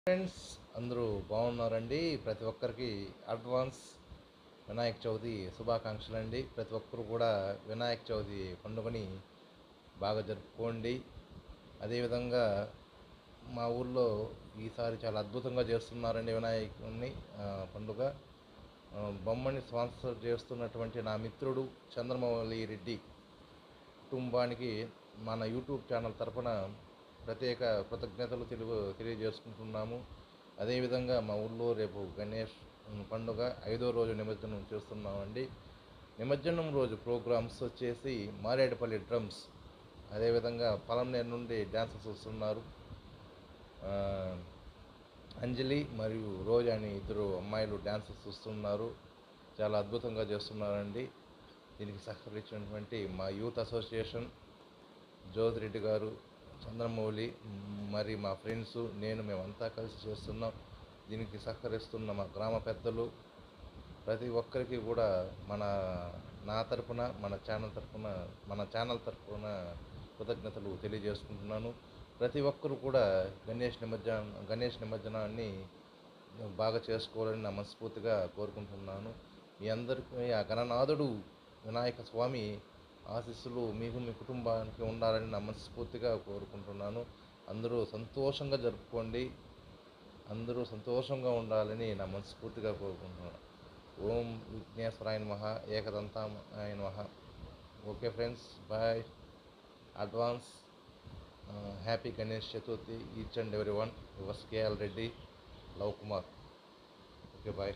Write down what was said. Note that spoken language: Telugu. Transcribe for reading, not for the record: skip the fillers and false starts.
ఫ్రెండ్స్, అందరూ బాగున్నారండి. ప్రతి ఒక్కరికి అడ్వాన్స్ వినాయక చవితి శుభాకాంక్షలు అండి. ప్రతి ఒక్కరు కూడా వినాయక చవితి పండుగని బాగా జరుపుకోండి. అదేవిధంగా మా ఊళ్ళో ఈసారి చాలా అద్భుతంగా చేస్తున్నారండి వినాయకుడిని పండుగ. బొమ్మని స్పాన్సర్ చేస్తున్నటువంటి నా మిత్రుడు చంద్రమౌళి రెడ్డి కుటుంబానికి మన యూట్యూబ్ ఛానల్ తరపున ప్రత్యేక కృతజ్ఞతలు తెలియజేసుకుంటున్నాము. అదేవిధంగా మా ఊళ్ళో రేపు గణేష్ పండుగ 5వ రోజు నిమజ్జనం చేస్తున్నామండి. నిమజ్జనం రోజు ప్రోగ్రామ్స్ వచ్చేసి మారేడుపల్లి డ్రమ్స్, అదేవిధంగా పలంనేరు నుండి డ్యాన్సర్స్ వస్తున్నారు. అంజలి మరియు రోజా అని ఇద్దరు అమ్మాయిలు డ్యాన్సర్స్ వస్తున్నారు. చాలా అద్భుతంగా చేస్తున్నారండి. దీనికి సహకరించినటువంటి మా యూత్ అసోసియేషన్, జ్యోతిరెడ్డి గారు, చంద్రమౌళి, మరి మా ఫ్రెండ్స్, మేమంతా కలిసి చేస్తున్నాం. దీనికి సహకరిస్తున్న మా గ్రామ పెద్దలు, ప్రతి ఒక్కరికి కూడా నా తరపున మన ఛానల్ తరపున కృతజ్ఞతలు తెలియజేసుకుంటున్నాను. ప్రతి ఒక్కరు కూడా గణేష్ నిమజ్జనాన్ని బాగా చేసుకోవాలని నా మనస్ఫూర్తిగా కోరుకుంటున్నాను. మీ అందరికీ ఆ గణనాథుడు వినాయక స్వామి ఆశీస్సులు మీకు మీ కుటుంబానికి ఉండాలని నా మనస్ఫూర్తిగా కోరుకుంటున్నాను. అందరూ సంతోషంగా జరుపుకోండి. అందరూ సంతోషంగా ఉండాలని నా మనస్ఫూర్తిగా కోరుకుంటున్నాను. ఓం విఘ్నేశ్వరాయ నమః, ఏకదంతాయ నమః. Okay friends, bye. Advance happy Ganesh Chaturthi each and every one. Yours KL Reddy, Lav Kumar. Okay, bye.